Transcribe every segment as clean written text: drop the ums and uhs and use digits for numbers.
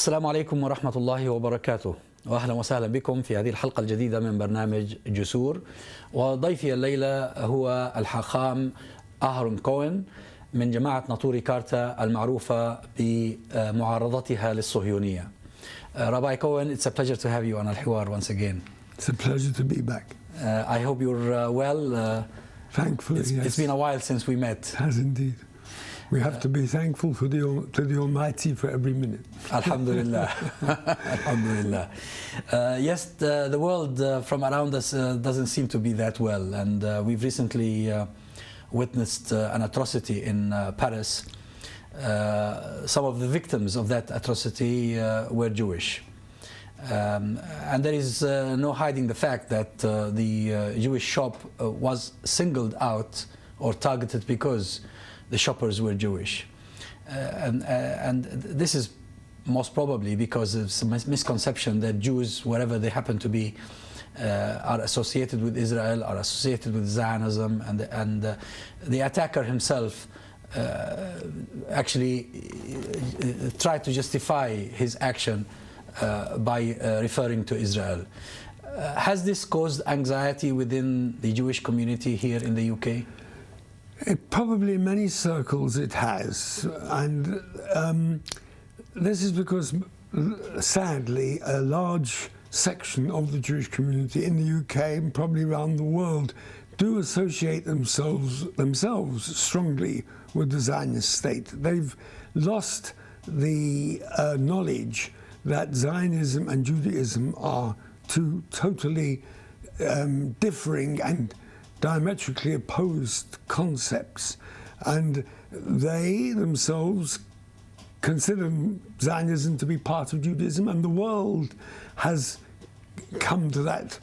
السلام عليكم ورحمة الله وبركاته، وأهلا وسهلا بكم في هذه الحلقة الجديدة من برنامج جسور. وضيفي الليلة هو الحاخام اهرون كوهين من جماعة ناطوري كارتا المعروفة بمعارضتها للصهيونية. Rabbi Cohen, it's a pleasure to have you on Al-Hiwar once again. It's a pleasure to be back. I hope you're well. Thankfully, yes. It's been a while since we met. It has indeed. We have to be thankful to the Almighty for every minute. Alhamdulillah. Alhamdulillah. Yes, the world from around us doesn't seem to be that well, and we've recently witnessed an atrocity in Paris. Some of the victims of that atrocity were Jewish. And there is no hiding the fact that the Jewish shop was singled out or targeted because the shoppers were Jewish. And this is most probably because of some misconception that Jews, wherever they happen to be, are associated with Israel, are associated with Zionism, and the attacker himself actually tried to justify his action by referring to Israel. Has this caused anxiety within the Jewish community here in the UK? Probably in many circles it has, and this is because, sadly, a large section of the Jewish community in the UK and probably around the world do associate themselves strongly with the Zionist state. They've lost the knowledge that Zionism and Judaism are two totally differing and diametrically opposed concepts, and they themselves consider Zionism to be part of Judaism, and the world has come to that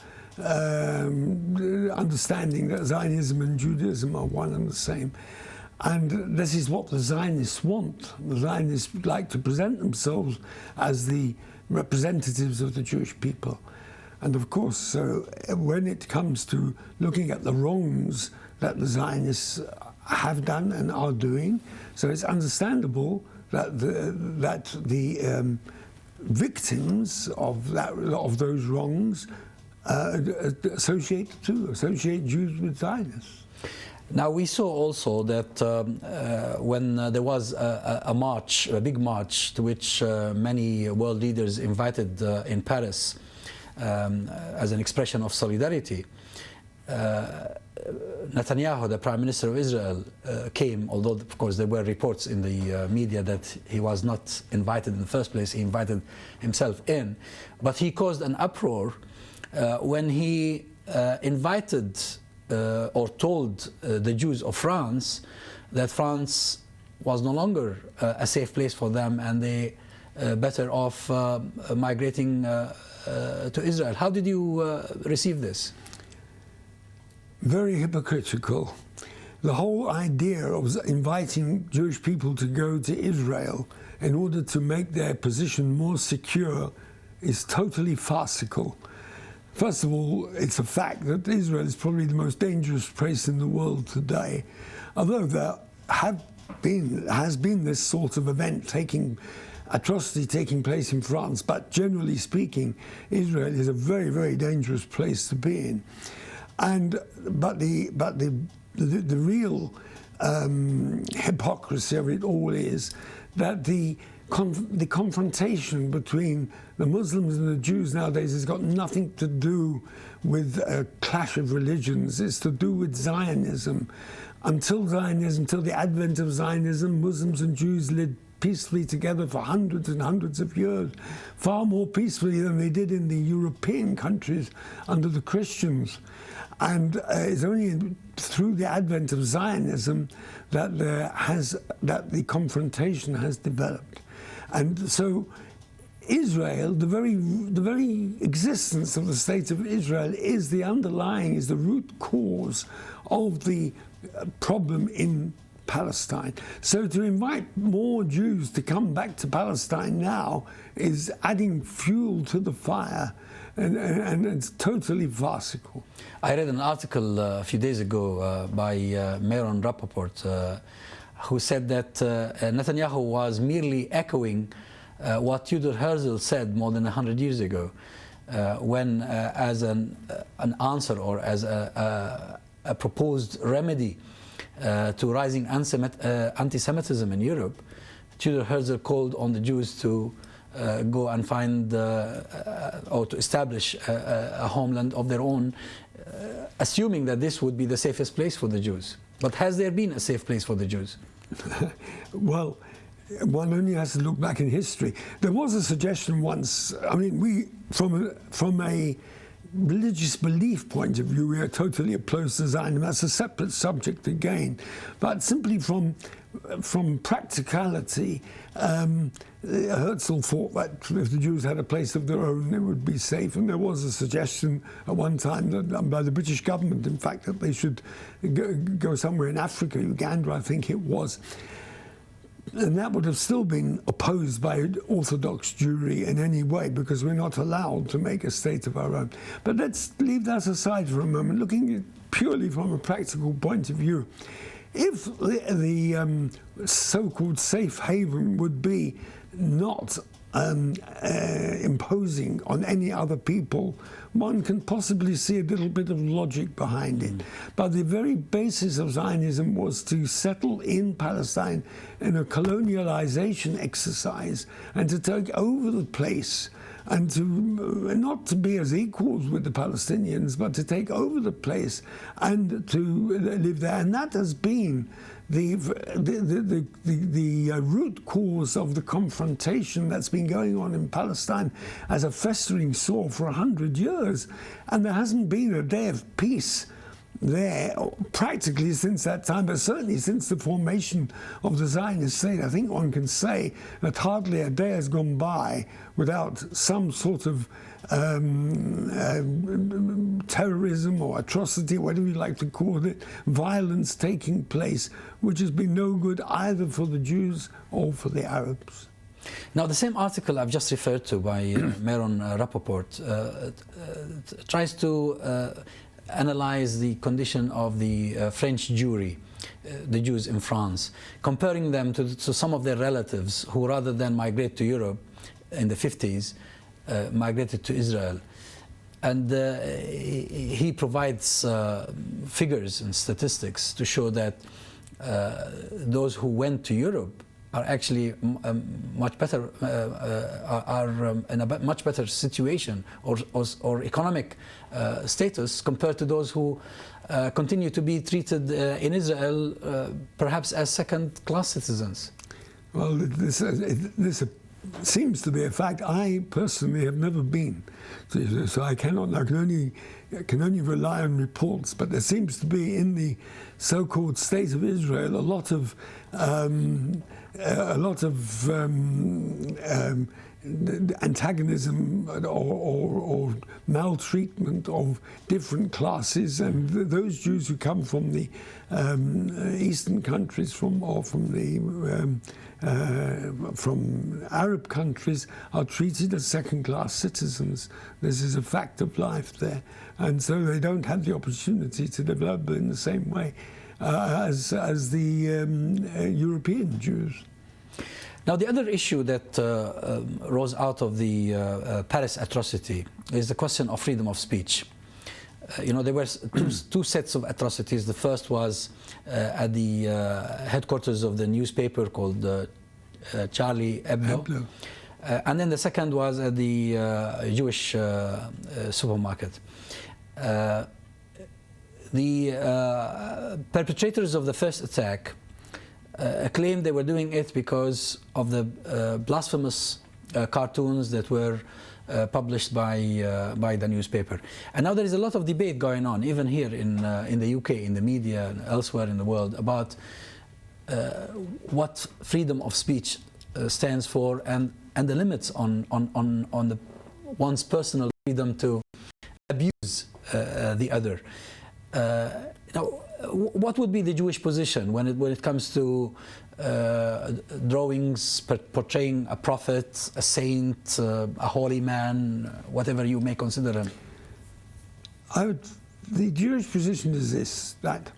understanding that Zionism and Judaism are one and the same. And this is what the Zionists want. The Zionists like to present themselves as the representatives of the Jewish people. And of course, when it comes to looking at the wrongs that the Zionists have done and are doing, so it's understandable that the victims of those wrongs associate Jews with Zionists. Now, we saw also that when there was a big march to which many world leaders invited in Paris as an expression of solidarity, Netanyahu, the Prime Minister of Israel, came, although of course there were reports in the media that he was not invited in the first place. He invited himself in, but he caused an uproar when he invited or told the Jews of France that France was no longer a safe place for them, and they better off migrating to Israel. How did you receive this? Very hypocritical. The whole idea of inviting Jewish people to go to Israel in order to make their position more secure is totally farcical. First of all, it's a fact that Israel is probably the most dangerous place in the world today. Although there has been this sort of atrocity taking place in France, but generally speaking, Israel is a very, very dangerous place to be in. But the real hypocrisy of it all is that the confrontation between the Muslims and the Jews nowadays has got nothing to do with a clash of religions. It's to do with Zionism. Until the advent of Zionism, Muslims and Jews lived peacefully together for hundreds and hundreds of years, far more peacefully than they did in the European countries under the Christians. And it's only through the advent of Zionism that the confrontation has developed. And so Israel, the very existence of the state of Israel is the root cause of the problem in Palestine. So to invite more Jews to come back to Palestine now is adding fuel to the fire, and it's totally farcical. I read an article a few days ago by Meron Rappaport who said that Netanyahu was merely echoing what Theodor Herzl said more than 100 years ago, when as an answer or as a proposed remedy to rising anti-Semitism in Europe, Theodor Herzl called on the Jews to go and find or to establish a homeland of their own, assuming that this would be the safest place for the Jews. But has there been a safe place for the Jews? Well, one only has to look back in history. There was a suggestion once, I mean, from a religious belief point of view, we are totally opposed to Zionism. That's a separate subject again. But simply from practicality, Herzl thought that if the Jews had a place of their own, it would be safe. And there was a suggestion at one time that, by the British government, in fact, that they should go somewhere in Africa, Uganda, I think it was. And that would have still been opposed by Orthodox Jewry in any way, because we're not allowed to make a state of our own. But let's leave that aside for a moment, looking purely from a practical point of view. If the so-called safe haven would be not imposing on any other people, one can possibly see a little bit of logic behind it. But the very basis of Zionism was to settle in Palestine in a colonialization exercise and to take over the place and to not to be as equals with the Palestinians, but to take over the place and to live there. And that has been the root cause of the confrontation that's been going on in Palestine as a festering sore for 100 years. And there hasn't been a day of peace there practically since that time, but certainly since the formation of the Zionist state. I think one can say that hardly a day has gone by without some sort of terrorism or atrocity, whatever you like to call it, violence taking place, which has been no good either for the Jews or for the Arabs. Now, the same article I've just referred to by Meron Rappaport tries to analyze the condition of the French Jewry, the Jews in France, comparing them to some of their relatives who, rather than migrate to Europe in the 50s, migrated to Israel. And he provides figures and statistics to show that those who went to Europe are actually much better, are in a much better situation or economic status compared to those who continue to be treated in Israel perhaps as second-class citizens. Well, this seems to be a fact. I personally have never been, so I can only rely on reports. But there seems to be in the so-called State of Israel a lot of antagonism or maltreatment of different classes, and those Jews who come from the eastern countries, from Arab countries, are treated as second-class citizens. This is a fact of life there, and so they don't have the opportunity to develop in the same way as the European Jews. Now, the other issue that rose out of the Paris atrocity is the question of freedom of speech. You know, there were two sets of atrocities. The first was at the headquarters of the newspaper called Charlie Hebdo. And then the second was at the Jewish supermarket. The perpetrators of the first attack claimed they were doing it because of the blasphemous cartoons that were published by the newspaper. And now there is a lot of debate going on, even here in the UK, in the media and elsewhere in the world, about what freedom of speech stands for and the limits on one's personal freedom to abuse the other. Now, what would be the Jewish position when it comes to drawings portraying a prophet, a saint, a holy man, whatever you may consider him? The Jewish position is this, that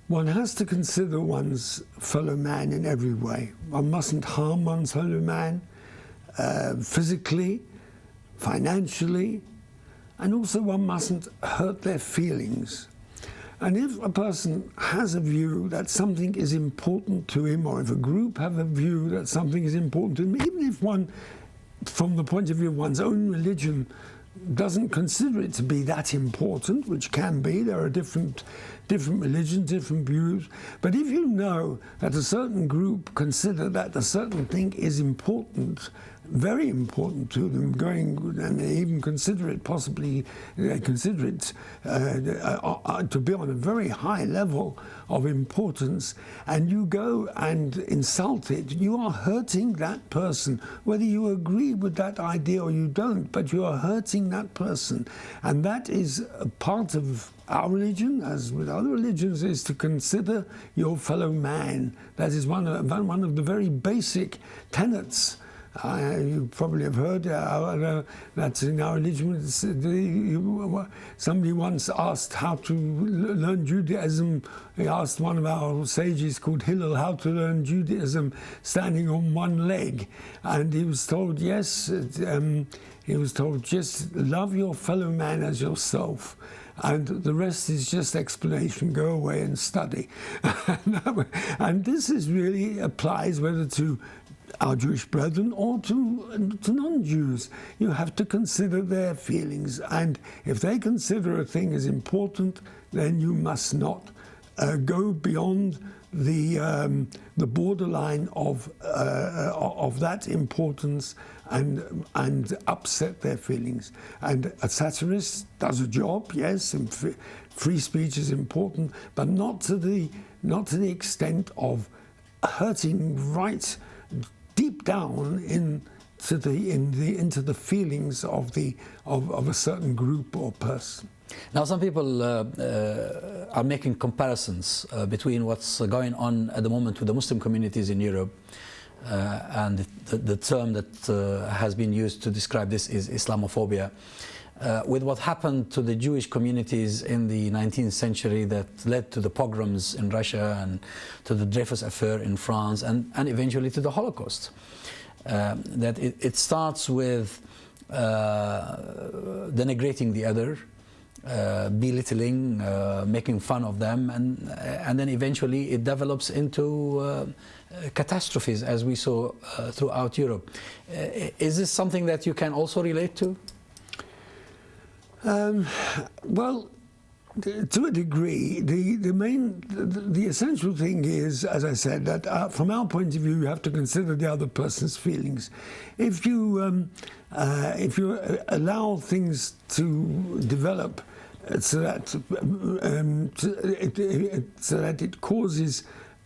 one has to consider one's fellow man in every way. One mustn't harm one's fellow man. physically, financially, and also one mustn't hurt their feelings. And if a person has a view that something is important to him, or if a group have a view that something is important to him, even if one, from the point of view of one's own religion, doesn't consider it to be that important, which can be, there are different religions, different views, but if you know that a certain group consider that a certain thing is important, very important to them, and they even consider it possibly, they consider it to be on a very high level of importance, and you go and insult it, you are hurting that person, whether you agree with that idea or you don't, but you are hurting that person. And that is a part of our religion, as with other religions, is to consider your fellow man. That is one of the very basic tenets. You probably have heard that in our religion, somebody once asked how to learn Judaism. He asked one of our sages called Hillel how to learn Judaism standing on one leg. And he was told, yes, he was told, just love your fellow man as yourself. And the rest is just explanation. Go away and study. And this is really applies whether to our Jewish brethren or to non-Jews. You have to consider their feelings, and if they consider a thing as important, then you must not go beyond the borderline of that importance and upset their feelings. And a satirist does a job, yes, and free speech is important, but not to the extent of hurting right deep down into the feelings of a certain group or person. Now, some people are making comparisons between what's going on at the moment with the Muslim communities in Europe, and the term that has been used to describe this is Islamophobia, with what happened to the Jewish communities in the 19th century that led to the pogroms in Russia and to the Dreyfus affair in France and eventually to the Holocaust. That it starts with denigrating the other, belittling, making fun of them, and then eventually it develops into catastrophes, as we saw throughout Europe. Is this something that you can also relate to? Well, to a degree, the essential thing is, as I said, that from our point of view, you have to consider the other person's feelings. If you allow things to develop so that it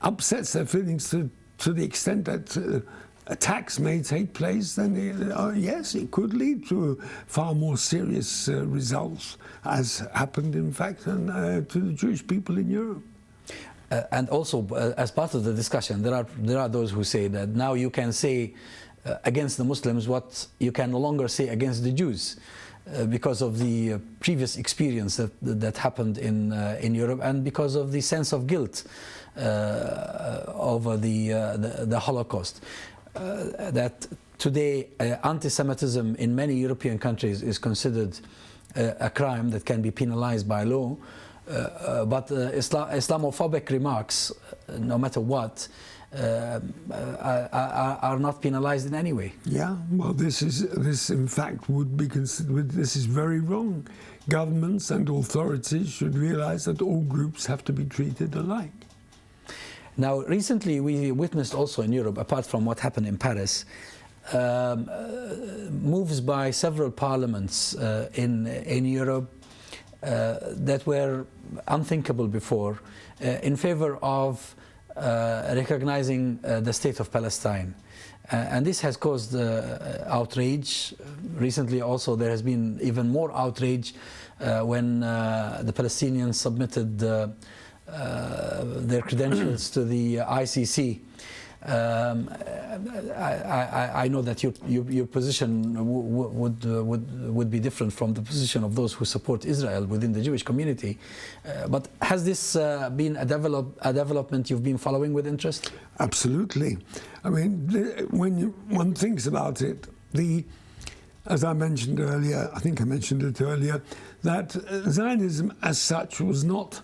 upsets their feelings to the extent that attacks may take place, then yes, it could lead to far more serious results, as happened in fact to the Jewish people in Europe. And also, as part of the discussion, there are those who say that now you can say against the Muslims what you can no longer say against the Jews, because of the previous experience that happened in Europe, and because of the sense of guilt over the Holocaust. That today anti-Semitism in many European countries is considered a crime that can be penalized by law, but Islamophobic remarks, no matter what, are not penalized in any way. Yeah, well, this in fact would be considered. This is very wrong. Governments and authorities should realize that all groups have to be treated alike. Now, recently we witnessed also in Europe, apart from what happened in Paris, moves by several parliaments in Europe that were unthinkable before, in favor of recognizing the state of Palestine. And this has caused outrage. Recently also there has been even more outrage when the Palestinians submitted their credentials to the ICC. I know that your position would be different from the position of those who support Israel within the Jewish community. But has this been a development you've been following with interest? Absolutely. I mean, when one thinks about it, as I mentioned earlier, I think I mentioned it earlier, that Zionism as such was not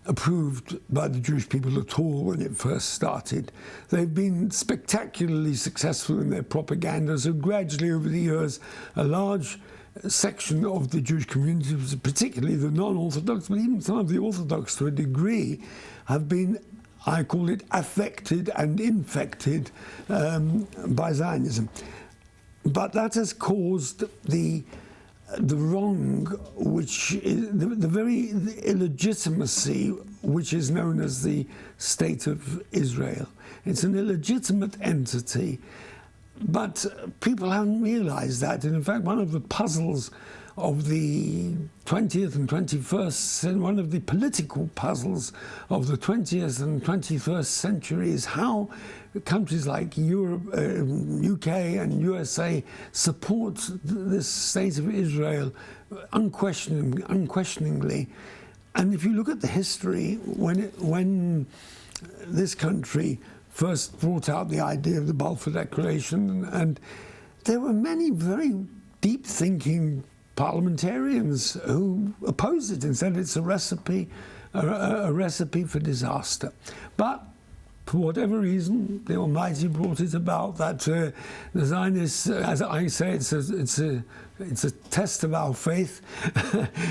approved by the Jewish people at all when it first started. They've been spectacularly successful in their propaganda, so gradually over the years, a large section of the Jewish community, particularly the non-Orthodox, but even some of the Orthodox to a degree, have been, I call it, affected and infected by Zionism. But that has caused the wrong, which is the very illegitimacy, which is known as the State of Israel. It's an illegitimate entity, but people haven't realized that. And in fact, one of the puzzles of the 20th and 21st, one of the political puzzles of the 20th and 21st century is how countries like Europe, UK and USA support this State of Israel unquestioningly. And if you look at the history, when this country first brought out the idea of the Balfour Declaration, and there were many very deep-thinking parliamentarians who opposed it and said it's a recipe for disaster. But for whatever reason, the Almighty brought it about that the Zionists, as I say, it's a test of our faith.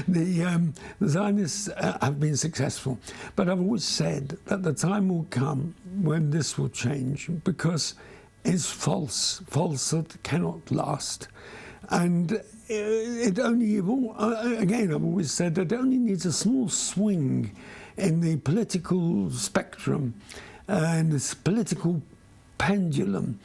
The Zionists have been successful. But I've always said that the time will come when this will change, because it's false. Falsehood cannot last. And it only, again, I've always said that it only needs a small swing in the political spectrum and this political pendulum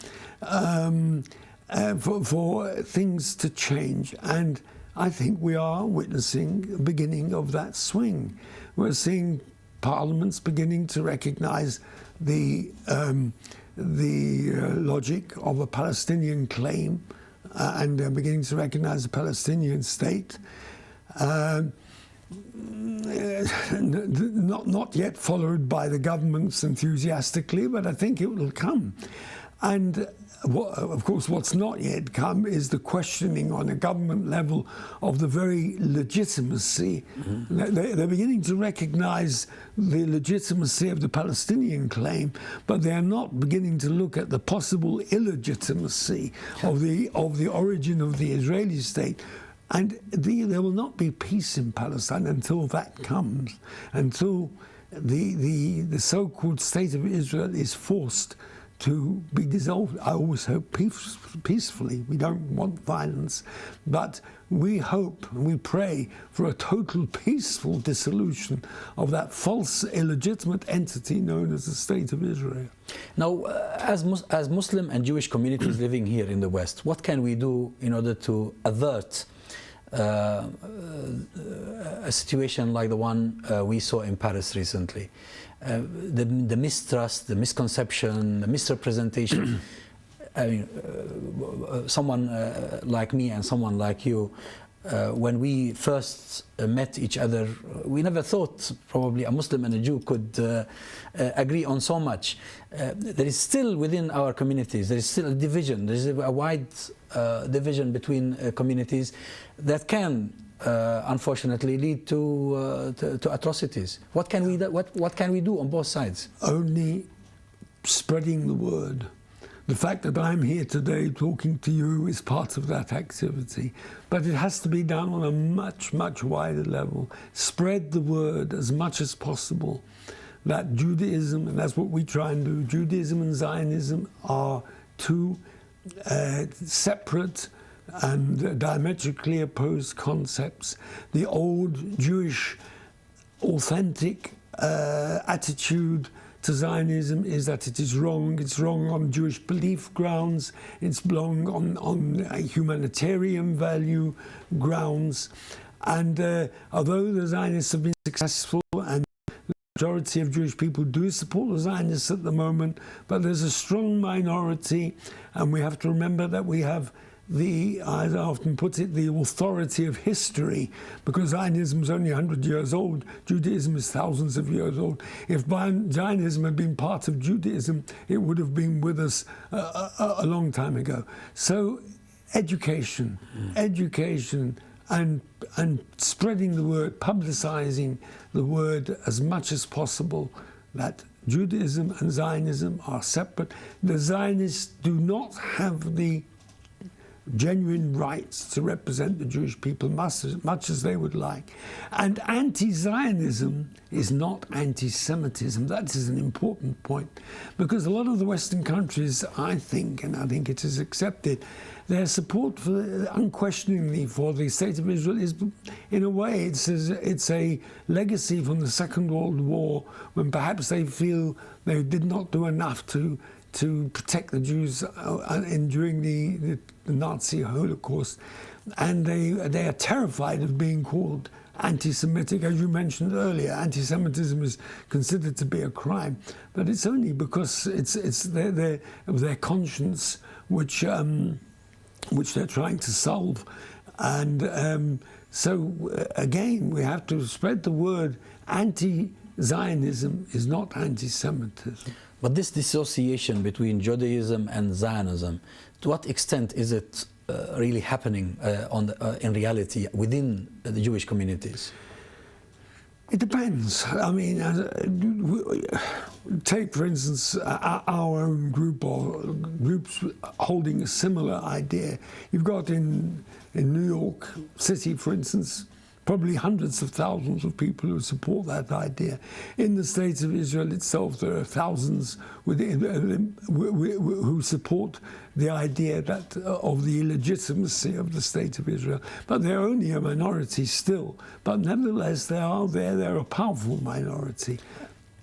for things to change. And I think we are witnessing the beginning of that swing. We're seeing parliaments beginning to recognize the logic of a Palestinian claim, and they're beginning to recognize the Palestinian state. Not yet followed by the governments enthusiastically, but I think it will come. And of course, what's not yet come is the questioning on a government level of the very legitimacy. Mm-hmm. They're beginning to recognize the legitimacy of the Palestinian claim, but they are not beginning to look at the possible illegitimacy of the origin of the Israeli state. And there will not be peace in Palestine until that comes, until the so-called State of Israel is forced to be dissolved. I always hope peacefully. We don't want violence, but we hope and we pray for a total peaceful dissolution of that false, illegitimate entity known as the State of Israel. Now, as Muslim and Jewish communities living here in the West, what can we do in order to avert a situation like the one we saw in Paris recently? The mistrust, the misconception, the misrepresentation. I mean, someone like me and someone like you, when we first met each other, we never thought probably a Muslim and a Jew could agree on so much. There is still within our communities, there is still a division. There is a wide division between communities that can unfortunately lead to atrocities. What can we do? What can we do on both sides? Only spreading the word. The fact that I'm here today talking to you is part of that activity, but it has to be done on a much, much wider level. Spread the word as much as possible that Judaism, and that's what we try and do, Judaism and Zionism are two separate and diametrically opposed concepts. The old Jewish authentic attitude to Zionism is that it is wrong. It's wrong on Jewish belief grounds. It's wrong on humanitarian value grounds. And although the Zionists have been successful and the majority of Jewish people do support the Zionists at the moment, but there's a strong minority, and we have to remember that we have as I often put it, the authority of history, because Zionism is only 100 years old, Judaism is thousands of years old. If Zionism had been part of Judaism, it would have been with us a long time ago. So education, education, and spreading the word, publicizing the word as much as possible that Judaism and Zionism are separate. The Zionists do not have the genuine rights to represent the Jewish people much as they would like. And anti-Zionism is not anti-Semitism. That is an important point, because a lot of the Western countries, I think, and I think it is accepted, their support for, unquestioningly, for the State of Israel is, in a way, it's a legacy from the Second World War, when perhaps they feel they did not do enough to protect the Jews during the Nazi Holocaust, and they are terrified of being called anti-Semitic. As you mentioned earlier, anti-Semitism is considered to be a crime, but it's only because it's their conscience which they're trying to solve. And so again, we have to spread the word. Anti-Zionism is not anti-Semitism. But this dissociation between Judaism and Zionism, to what extent is it really happening in reality within the Jewish communities? It depends. I mean, take, for instance, our own group or groups holding a similar idea. You've got in New York City, for instance, probably hundreds of thousands of people who support that idea. In the State of Israel itself, there are thousands who support the idea that of the illegitimacy of the State of Israel. But they're only a minority still. But nevertheless, they're a powerful minority.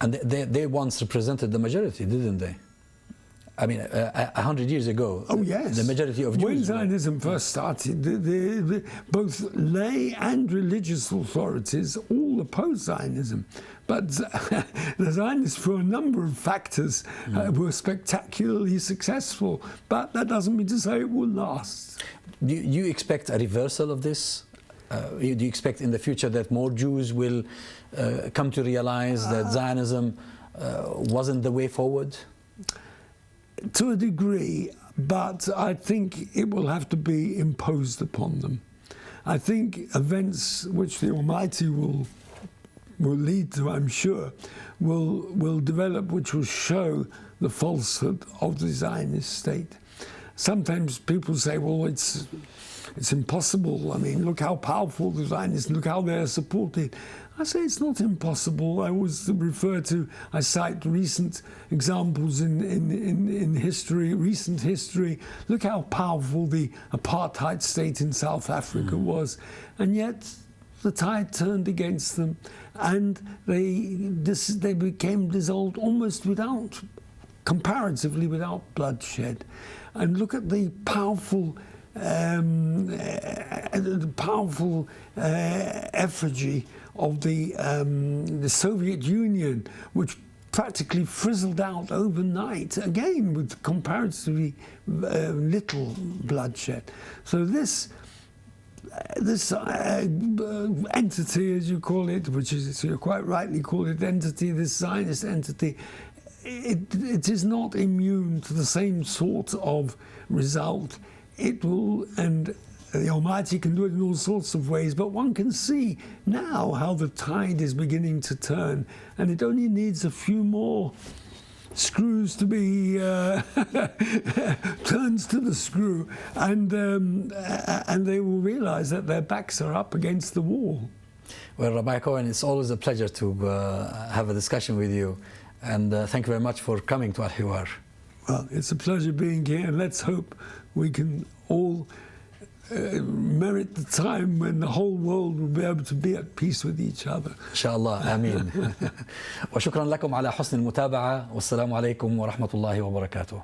And they once represented the majority, didn't they? I mean, 100 years ago, oh, yes. The majority of Jews... When Zionism first started, both lay and religious authorities all opposed Zionism. But the Zionists, for a number of factors, were spectacularly successful. But that doesn't mean to say it will last. Do you expect a reversal of this? Do you expect in the future that more Jews will come to realize that Zionism wasn't the way forward? To a degree, but I think it will have to be imposed upon them. I think events which the Almighty will lead to, I'm sure, will develop, which will show the falsehood of the Zionist state. Sometimes people say, well, it's impossible. I mean, look how powerful the Zionists, look how they're supported. I say it's not impossible. I cite recent examples in history, recent history. Look how powerful the apartheid state in South Africa was. And yet the tide turned against them, and they became dissolved almost comparatively without bloodshed. And look at the powerful effigy of the Soviet Union, which practically frizzled out overnight, again with comparatively little bloodshed. So this entity, as you call it, which is, you quite rightly call it entity, this Zionist entity, it is not immune to the same sort of result. It will, and the Almighty can do it in all sorts of ways, but one can see now how the tide is beginning to turn, and it only needs a few more screws to be turns to the screw, and they will realize that their backs are up against the wall. Well, Rabbi Cohen, it's always a pleasure to have a discussion with you, and thank you very much for coming to Al-Hiwar. Well, it's a pleasure being here, and let's hope we can all merit the time when the whole world will be able to be at peace with each other. إن شاء الله آمين. وشكرا لكم على حسن المتابعة، والسلام عليكم ورحمة الله وبركاته.